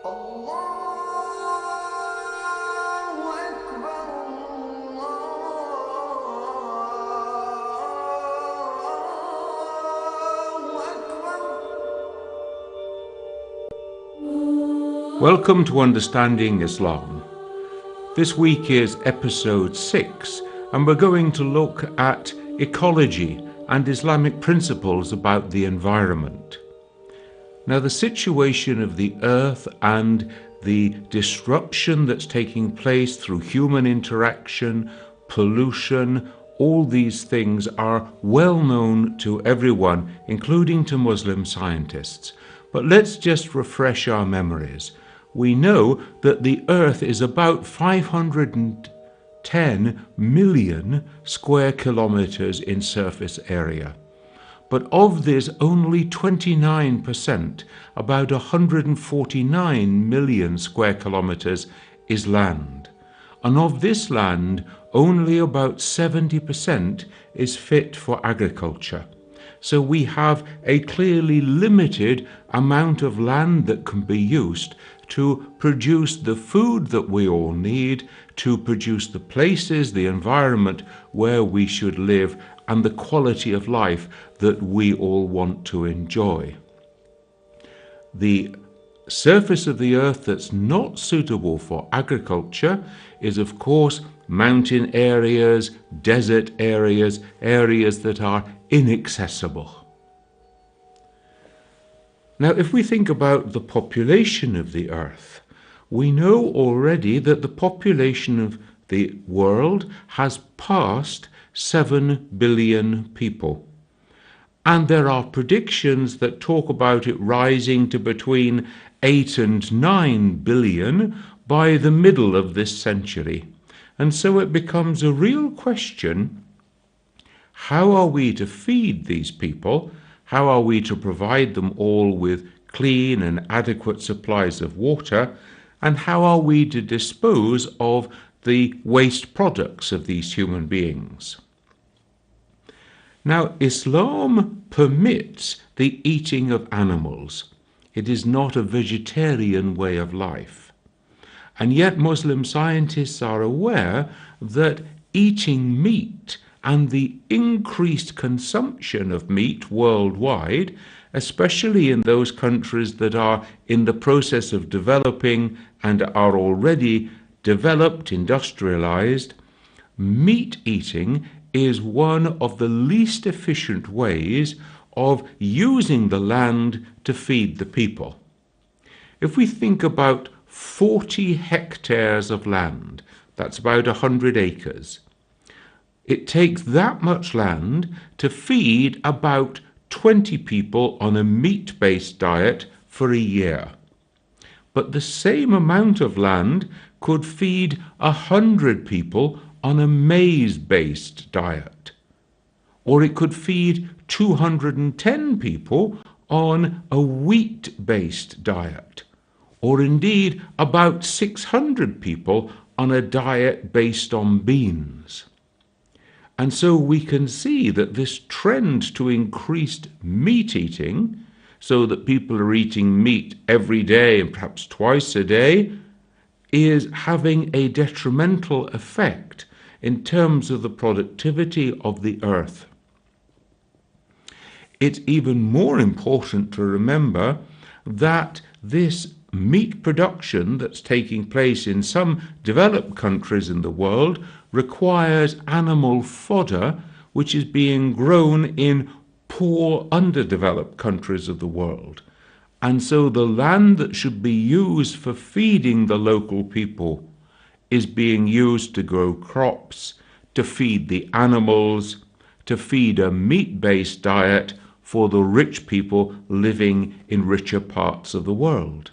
Welcome to Understanding Islam. This week is episode 6, and we're going to look at ecology and Islamic principles about the environment. Now, the situation of the earth and the disruption that's taking place through human interaction, pollution, all these things are well known to everyone, including to Muslim scientists. But let's just refresh our memories. We know that the Earth is about 510 million square kilometers in surface area. But of this, only 29%, about 149 million square kilometers, is land. And of this land, only about 70% is fit for agriculture. So we have a clearly limited amount of land that can be used to produce the food that we all need, to produce the places, the environment where we should live, and the quality of life that we all want to enjoy. The surface of the earth that's not suitable for agriculture is, of course, mountain areas, desert areas, areas that are inaccessible. Now, if we think about the population of the earth, we know already that the population of the world has passed 7 billion people. And there are predictions that talk about it rising to between 8 and 9 billion by the middle of this century. And so it becomes a real question: how are we to feed these people? How are we to provide them all with clean and adequate supplies of water? And how are we to dispose of the waste products of these human beings? Now, Islam permits the eating of animals. It is not a vegetarian way of life. And yet Muslim scientists are aware that eating meat and the increased consumption of meat worldwide, especially in those countries that are in the process of developing and are already developed, industrialized, meat eating is one of the least efficient ways of using the land to feed the people. If we think about 40 hectares of land, that's about 100 acres, it takes that much land to feed about 20 people on a meat-based diet for a year. But the same amount of land could feed 100 people on a maize-based diet. Or it could feed 210 people on a wheat-based diet. Or indeed about 600 people on a diet based on beans. And so we can see that this trend to increased meat eating, so that people are eating meat every day and perhaps twice a day, is having a detrimental effect in terms of the productivity of the earth. It's even more important to remember that this meat production that's taking place in some developed countries in the world requires animal fodder which is being grown in poor, underdeveloped countries of the world. And so the land that should be used for feeding the local people is being used to grow crops, to feed the animals, to feed a meat-based diet for the rich people living in richer parts of the world.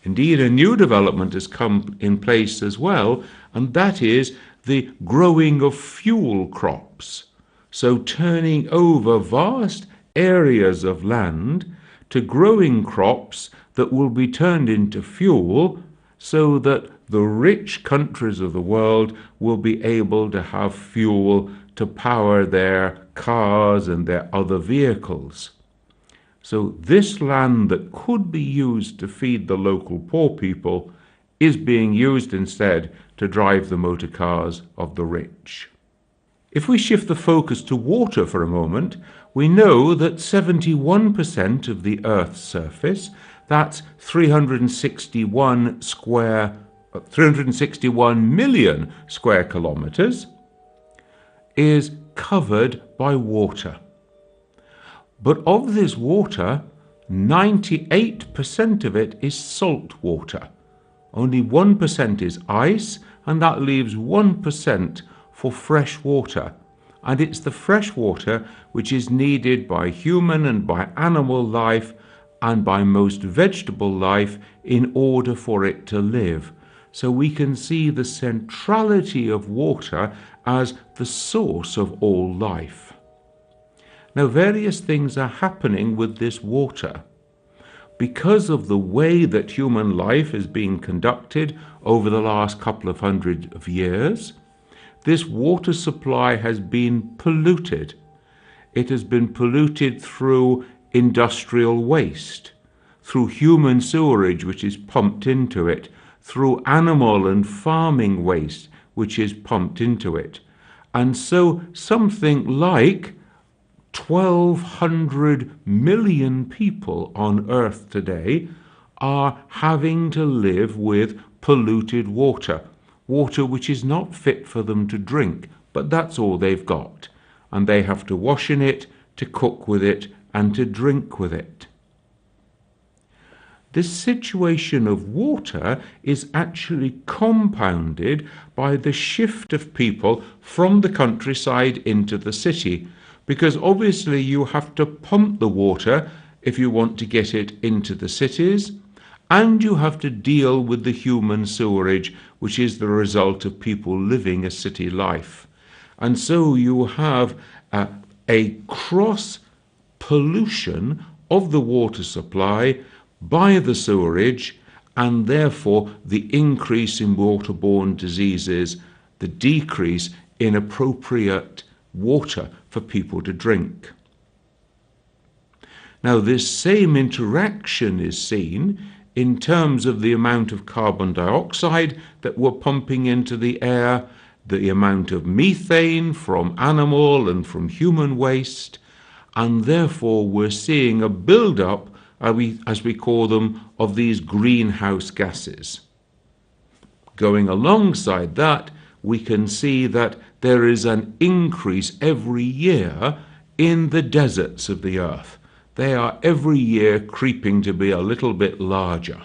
Indeed, a new development has come in place as well, and that is the growing of fuel crops. So turning over vast areas of land to growing crops that will be turned into fuel so that the rich countries of the world will be able to have fuel to power their cars and their other vehicles. So this land that could be used to feed the local poor people is being used instead to drive the motor cars of the rich. If we shift the focus to water for a moment, we know that 71% of the Earth's surface, that's 361 million square kilometers, is covered by water. But of this water, 98% of it is salt water. Only 1% is ice, and that leaves 1% for fresh water. And it's the fresh water which is needed by human and by animal life and by most vegetable life in order for it to live. So we can see the centrality of water as the source of all life. Now, various things are happening with this water. Because of the way that human life is being conducted over the last couple of hundred of years, this water supply has been polluted. It has been polluted through industrial waste, through human sewerage which is pumped into it, through animal and farming waste which is pumped into it. And so something like 1,200 million people on Earth today are having to live with polluted water, water which is not fit for them to drink, but that's all they've got. And they have to wash in it, to cook with it, and to drink with it. This situation of water is actually compounded by the shift of people from the countryside into the city, because obviously you have to pump the water if you want to get it into the cities, and you have to deal with the human sewerage, which is the result of people living a city life. And so you have a cross pollution of the water supply by the sewerage, and therefore the increase in waterborne diseases, the decrease in appropriate water for people to drink. Now, this same interaction is seen in terms of the amount of carbon dioxide that we're pumping into the air, the amount of methane from animal and from human waste, and therefore we're seeing a build-up, as we call them, of these greenhouse gases. Going alongside that, we can see that there is an increase every year in the deserts of the earth. They are every year creeping to be a little bit larger.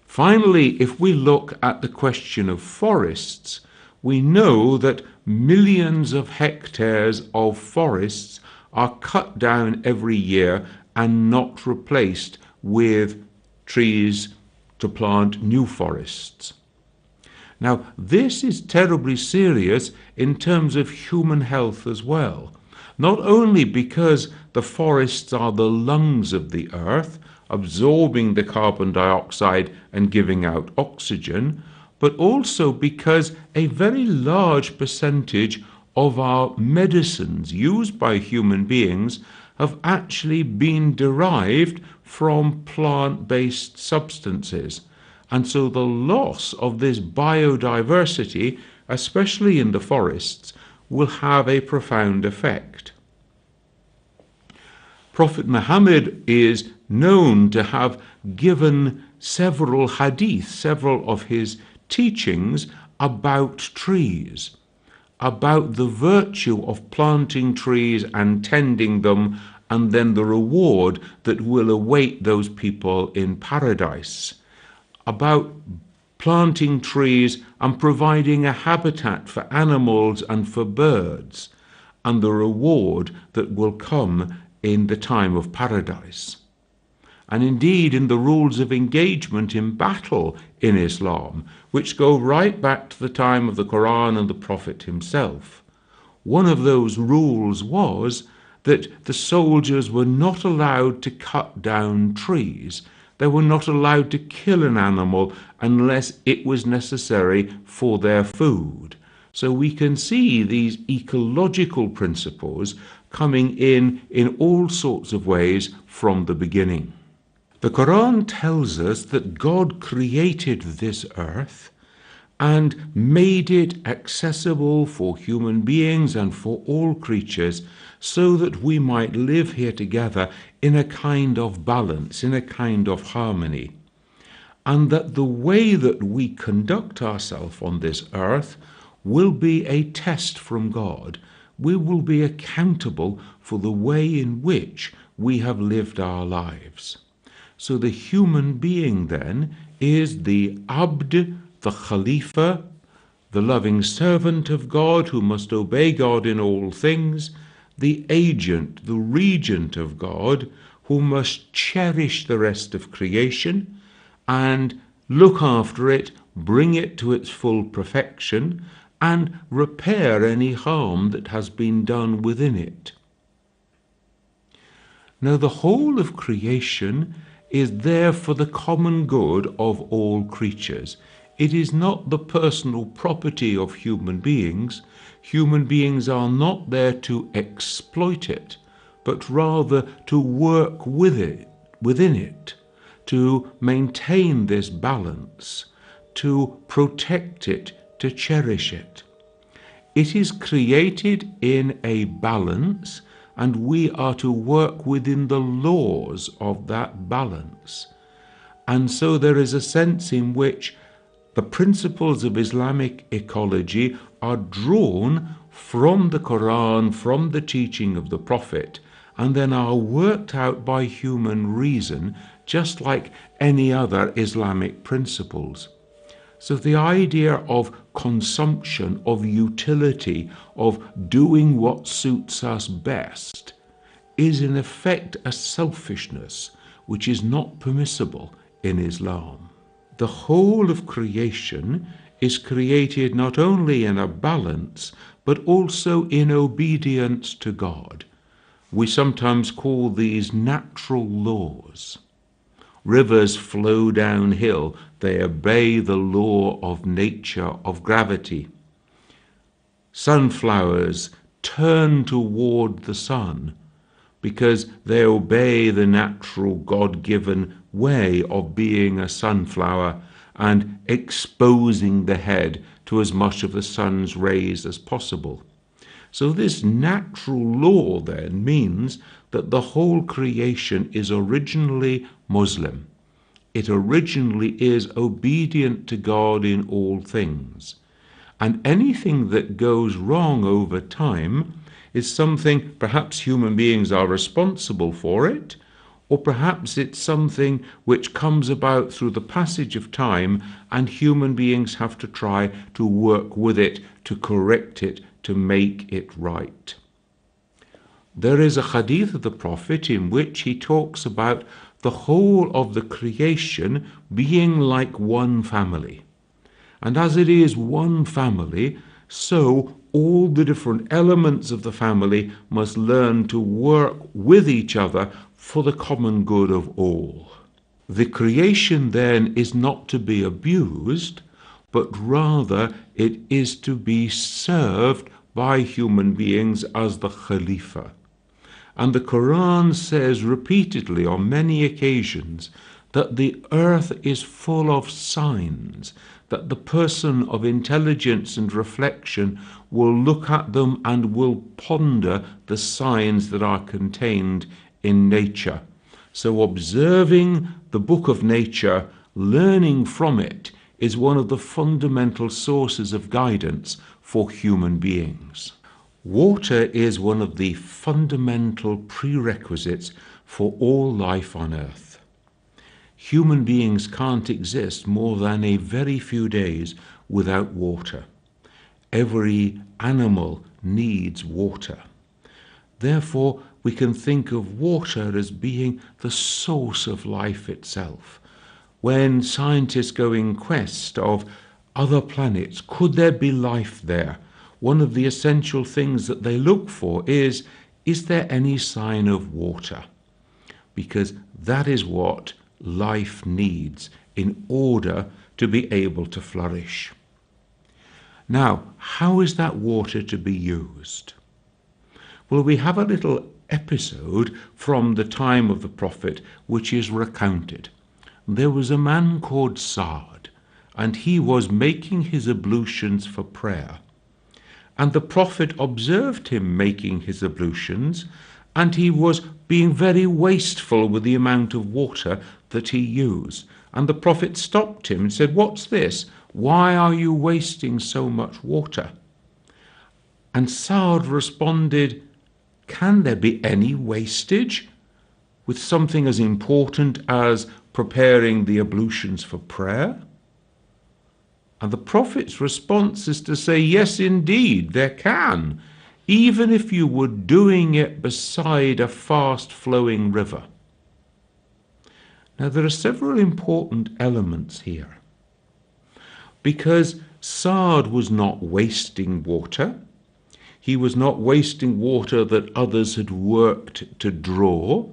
Finally, if we look at the question of forests, we know that millions of hectares of forests are cut down every year and not replaced with trees to plant new forests. Now, this is terribly serious in terms of human health as well, not only because the forests are the lungs of the earth, absorbing the carbon dioxide and giving out oxygen, but also because a very large percentage of our medicines used by human beings have actually been derived from plant-based substances. And so the loss of this biodiversity, especially in the forests, will have a profound effect. Prophet Muhammad is known to have given several hadith, several of his teachings about trees, about the virtue of planting trees and tending them, and then the reward that will await those people in paradise, about planting trees and providing a habitat for animals and for birds, and the reward that will come in the time of paradise. And indeed in the rules of engagement in battle in Islam, which go right back to the time of the Quran and the Prophet himself. One of those rules was that the soldiers were not allowed to cut down trees. They were not allowed to kill an animal unless it was necessary for their food. So we can see these ecological principles coming in all sorts of ways from the beginning. The Quran tells us that God created this earth and made it accessible for human beings and for all creatures so that we might live here together in a kind of balance, in a kind of harmony. And that the way that we conduct ourselves on this earth will be a test from God. We will be accountable for the way in which we have lived our lives. So the human being then is the Abd, the Khalifa, the loving servant of God who must obey God in all things, the agent, the regent of God, who must cherish the rest of creation and look after it, bring it to its full perfection, and repair any harm that has been done within it. Now, the whole of creation is there for the common good of all creatures. It is not the personal property of human beings. Human beings are not there to exploit it, but rather to work with it, within it, to maintain this balance, to protect it, to cherish it. It is created in a balance, and we are to work within the laws of that balance. And so there is a sense in which the principles of Islamic ecology are drawn from the Quran, from the teaching of the Prophet, and then are worked out by human reason, just like any other Islamic principles. So the idea of consumption, of utility, of doing what suits us best, is in effect a selfishness which is not permissible in Islam. The whole of creation is created not only in a balance, but also in obedience to God. We sometimes call these natural laws. Rivers flow downhill, they obey the law of nature, of gravity. Sunflowers turn toward the sun because they obey the natural God-given way of being a sunflower and exposing the head to as much of the sun's rays as possible. So this natural law then means that the whole creation is originally Muslim. It originally is obedient to God in all things. And anything that goes wrong over time is something, perhaps human beings are responsible for it, or perhaps it's something which comes about through the passage of time and human beings have to try to work with it, to correct it, to make it right. There is a hadith of the Prophet in which he talks about the whole of the creation being like one family. And as it is one family, so all the different elements of the family must learn to work with each other for the common good of all. The creation then is not to be abused, but rather it is to be served by human beings as the Khalifa. And the Quran says repeatedly on many occasions that the earth is full of signs, that the person of intelligence and reflection will look at them and will ponder the signs that are contained in nature. So observing the book of nature, learning from it, is one of the fundamental sources of guidance for human beings. Water is one of the fundamental prerequisites for all life on earth. Human beings can't exist more than a very few days without water. Every animal needs water. Therefore, we can think of water as being the source of life itself. When scientists go in quest of other planets, could there be life there? One of the essential things that they look for is there any sign of water? Because that is what life needs in order to be able to flourish. Now, how is that water to be used? Well, we have a little episode from the time of the prophet which is recounted. There was a man called Sard, and he was making his ablutions for prayer. And the prophet observed him making his ablutions, and he was being very wasteful with the amount of water that he used. And the prophet stopped him and said, "What's this? Why are you wasting so much water?" And Sard responded, "Can there be any wastage with something as important as preparing the ablutions for prayer?" And the prophet's response is to say, yes, indeed, there can, even if you were doing it beside a fast-flowing river. Now, there are several important elements here, because Sard was not wasting water. He was not wasting water that others had worked to draw.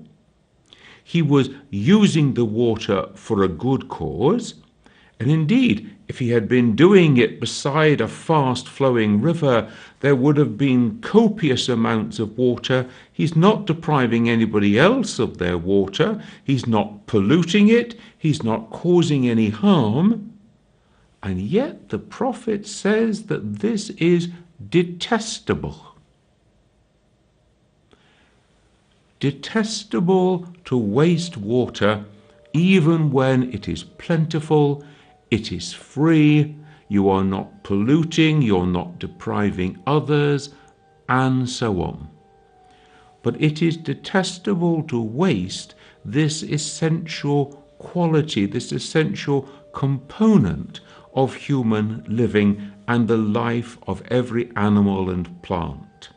He was using the water for a good cause. And indeed, if he had been doing it beside a fast-flowing river, there would have been copious amounts of water. He's not depriving anybody else of their water. He's not polluting it. He's not causing any harm. And yet the prophet says that this is detestable. Detestable to waste water even when it is plentiful, it is free, you are not polluting, you're not depriving others, and so on. But it is detestable to waste this essential quality, this essential component of human living and the life of every animal and plant.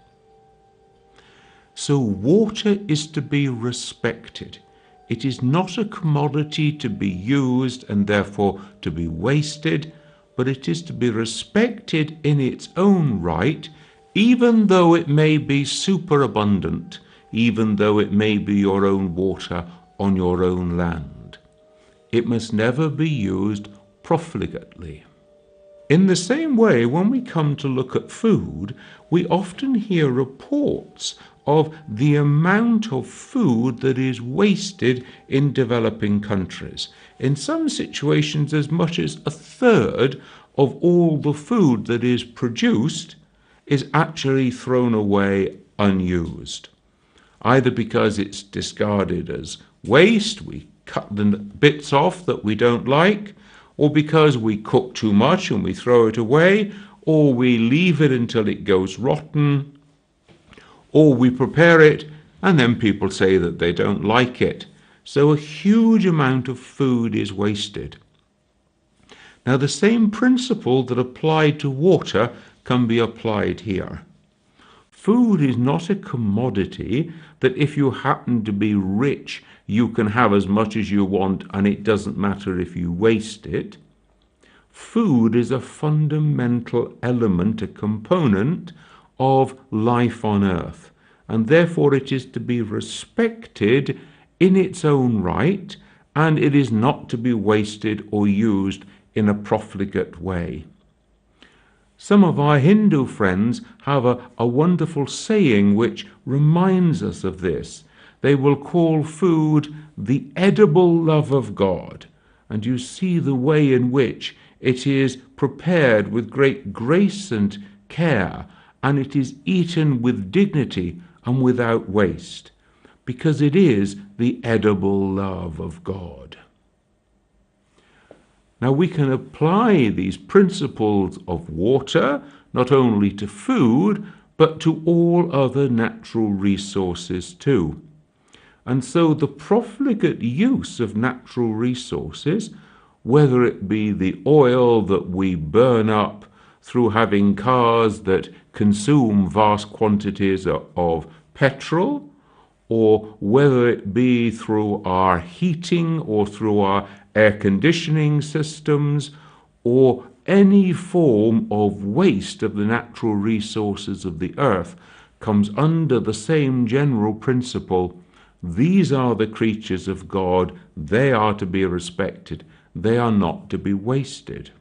So water is to be respected. It is not a commodity to be used and therefore to be wasted, but it is to be respected in its own right, even though it may be superabundant, even though it may be your own water on your own land. It must never be used profligately. In the same way, when we come to look at food, we often hear reports of the amount of food that is wasted in developing countries. In some situations, as much as a third of all the food that is produced is actually thrown away unused, either because it's discarded as waste, we cut the bits off that we don't like, or because we cook too much and we throw it away, or we leave it until it goes rotten, or we prepare it and then people say that they don't like it. So a huge amount of food is wasted. Now, the same principle that applied to water can be applied here. Food is not a commodity that if you happen to be rich, you can have as much as you want and it doesn't matter if you waste it. Food is a fundamental element, a component of life on earth, and therefore it is to be respected in its own right, and it is not to be wasted or used in a profligate way. Some of our Hindu friends have a wonderful saying which reminds us of this. They will call food the edible love of God, and you see the way in which it is prepared with great grace and care, and it is eaten with dignity and without waste, because it is the edible love of God. Now, we can apply these principles of water not only to food, but to all other natural resources too. And so the profligate use of natural resources, whether it be the oil that we burn up through having cars that consume vast quantities of petrol, or whether it be through our heating or through our air conditioning systems, or any form of waste of the natural resources of the earth, comes under the same general principle. These are the creatures of God. They are to be respected. They are not to be wasted.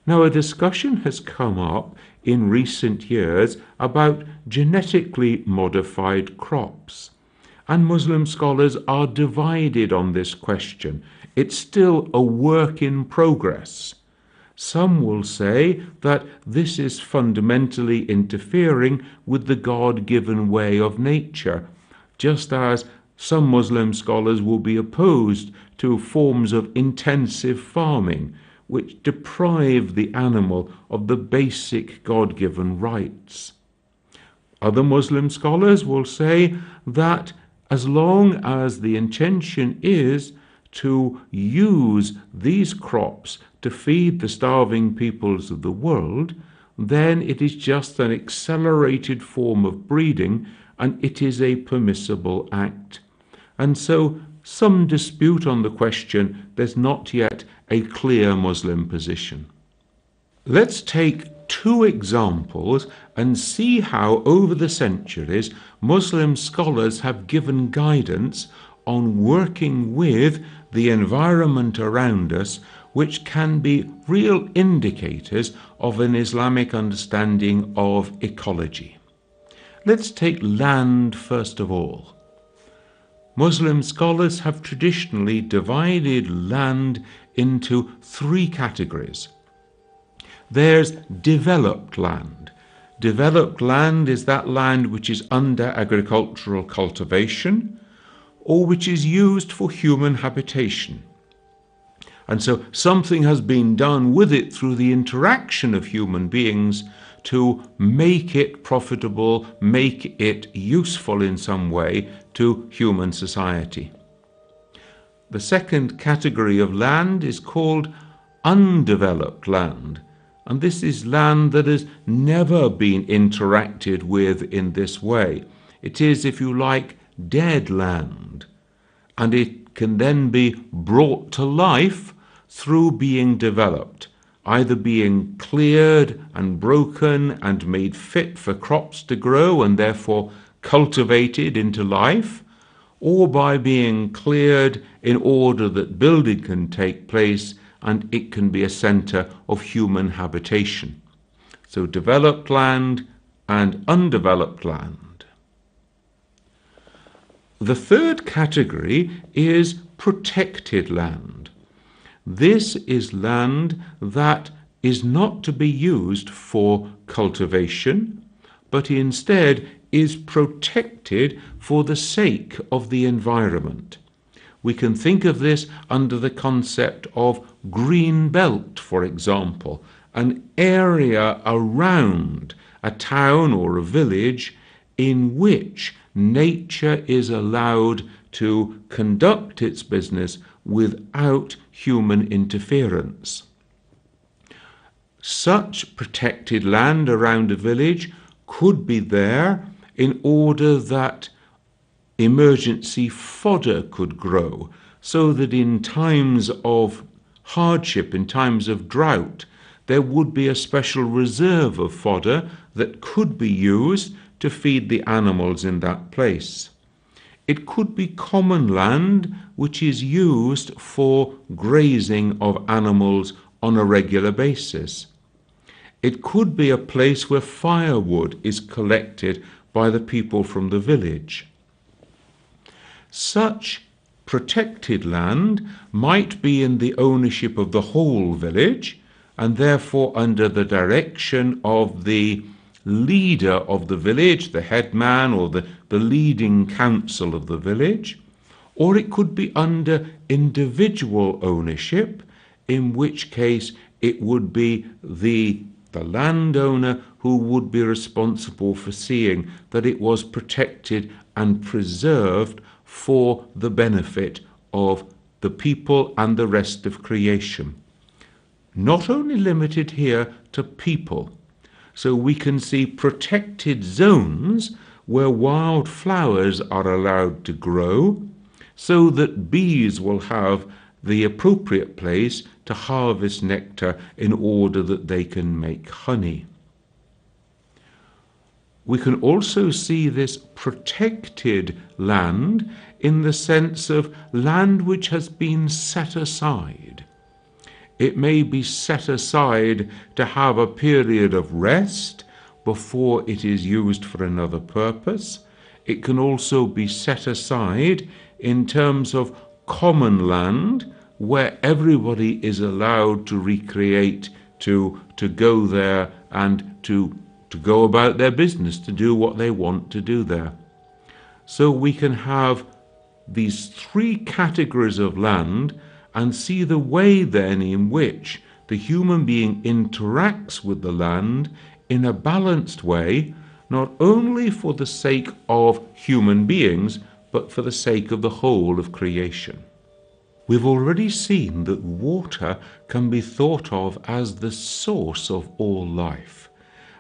Now, a discussion has come up in recent years about genetically modified crops, and Muslim scholars are divided on this question. It's still a work in progress. Some will say that this is fundamentally interfering with the God-given way of nature, just as some Muslim scholars will be opposed to forms of intensive farming, which deprive the animal of the basic God-given rights. Other Muslim scholars will say that as long as the intention is to use these crops to feed the starving peoples of the world, then it is just an accelerated form of breeding, and it is a permissible act. And so some dispute on the question. There's not yet a clear Muslim position. Let's take two examples and see how over the centuries Muslim scholars have given guidance on working with the environment around us, which can be real indicators of an Islamic understanding of ecology. Let's take land first of all. Muslim scholars have traditionally divided land into three categories. There's developed land. Developed land is that land which is under agricultural cultivation or which is used for human habitation. And so something has been done with it through the interaction of human beings to make it profitable, make it useful in some way to human society. The second category of land is called undeveloped land, and this is land that has never been interacted with in this way. It is, if you like, dead land, and it can then be brought to life through being developed, either being cleared and broken and made fit for crops to grow and therefore cultivated into life, or by being cleared in order that building can take place and it can be a centre of human habitation. So developed land and undeveloped land. The third category is protected land. This is land that is not to be used for cultivation, but instead is protected for the sake of the environment. We can think of this under the concept of green belt, for example, an area around a town or a village in which nature is allowed to conduct its business without human interference. Such protected land around a village could be there in order that emergency fodder could grow, so that in times of hardship, in times of drought, there would be a special reserve of fodder that could be used to feed the animals in that place. It could be common land which is used for grazing of animals on a regular basis. It could be a place where firewood is collected by the people from the village. Such protected land might be in the ownership of the whole village and therefore under the direction of the leader of the village, the headman or the leading council of the village, or it could be under individual ownership, in which case it would be the landowner who would be responsible for seeing that it was protected and preserved for the benefit of the people and the rest of creation. Not only limited here to people, so we can see protected zones where wild flowers are allowed to grow, so that bees will have the appropriate place to harvest nectar in order that they can make honey. We can also see this protected land in the sense of land which has been set aside. It may be set aside to have a period of rest before it is used for another purpose. It can also be set aside in terms of common land, where everybody is allowed to recreate, to go there and to go about their business, to do what they want to do there. So we can have these three categories of land and see the way then in which the human being interacts with the land in a balanced way, not only for the sake of human beings, but for the sake of the whole of creation. We've already seen that water can be thought of as the source of all life.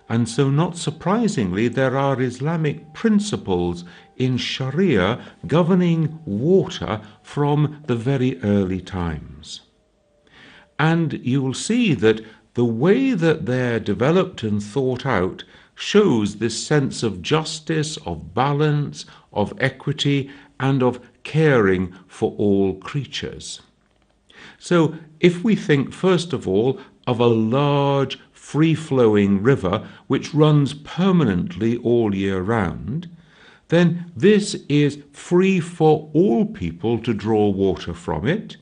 And so, not surprisingly, there are Islamic principles in Sharia governing water from the very early times. And you will see that the way that they're developed and thought out shows this sense of justice, of balance, of equity, and of caring for all creatures. So if we think first of all of a large free-flowing river which runs permanently all year round, then this is free for all people to draw water from it.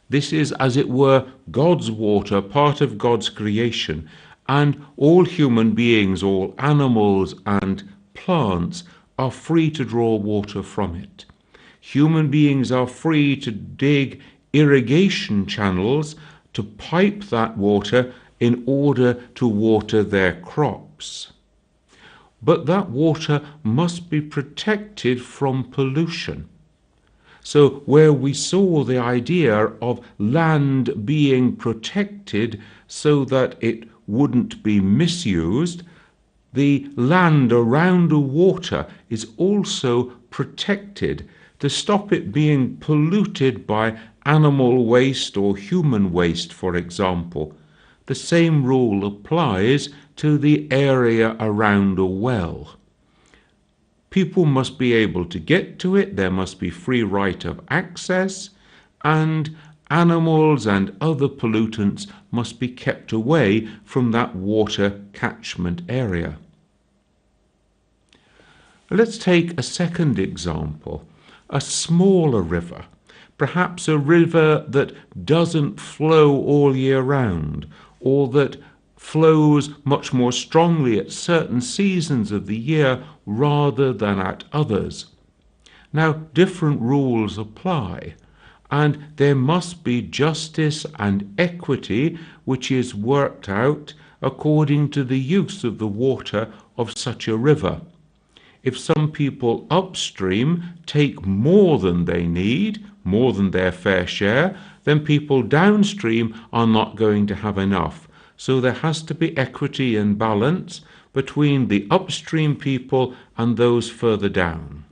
This is, as it were, God's water, part of God's creation, and all human beings, all animals and plants are free to draw water from it. Human beings are free to dig irrigation channels to pipe that water in order to water their crops. But that water must be protected from pollution. So where we saw the idea of land being protected so that it wouldn't be misused, the land around the water is also protected to stop it being polluted by animal waste or human waste, for example. The same rule applies to the area around a well. People must be able to get to it, there must be free right of access, and animals and other pollutants must be kept away from that water catchment area. Let's take a second example, a smaller river, perhaps a river that doesn't flow all year round, or that flows much more strongly at certain seasons of the year rather than at others. Now, different rules apply, and there must be justice and equity which is worked out according to the use of the water of such a river. If some people upstream take more than they need, more than their fair share, then people downstream are not going to have enough. So there has to be equity and balance between the upstream people and those further down.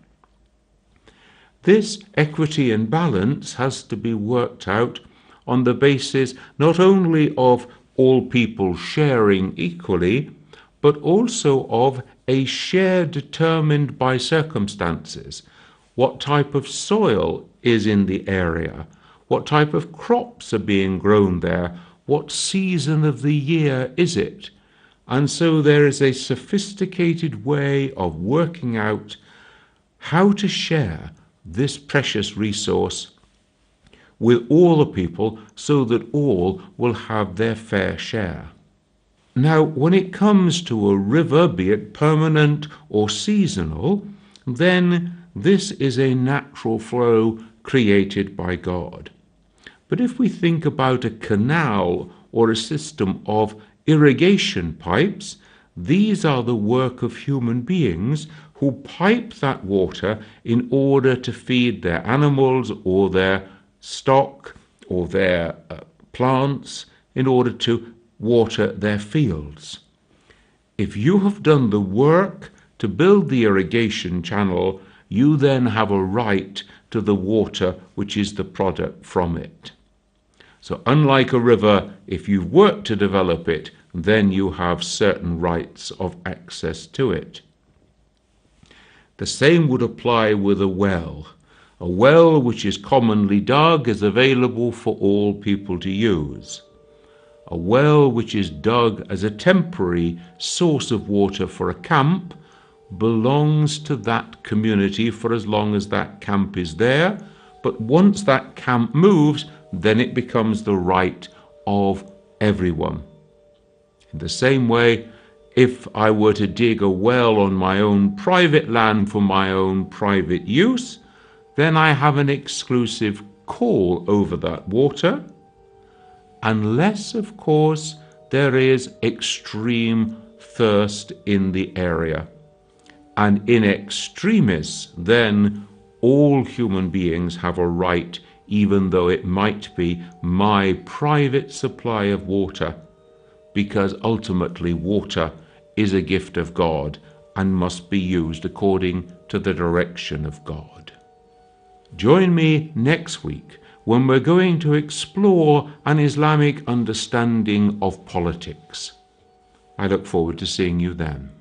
This equity and balance has to be worked out on the basis not only of all people sharing equally, but also of a share determined by circumstances. What type of soil is in the area? What type of crops are being grown there? What season of the year is it? And so there is a sophisticated way of working out how to share this precious resource with all the people so that all will have their fair share. Now, when it comes to a river, be it permanent or seasonal, then this is a natural flow created by God. But if we think about a canal or a system of irrigation pipes, these are the work of human beings who pipe that water in order to feed their animals or their stock or their plants, in order to water their fields. If you have done the work to build the irrigation channel, you then have a right to the water which is the product from it. So unlike a river, if you've worked to develop it, then you have certain rights of access to it. The same would apply with a well. A well which is commonly dug is available for all people to use. A well which is dug as a temporary source of water for a camp belongs to that community for as long as that camp is there, but once that camp moves, then it becomes the right of everyone. In the same way, if I were to dig a well on my own private land for my own private use, then I have an exclusive call over that water, unless, of course, there is extreme thirst in the area. And in extremis, then all human beings have a right, even though it might be my private supply of water, because ultimately water is a gift of God and must be used according to the direction of God. Join me next week when we're going to explore an Islamic understanding of politics. I look forward to seeing you then.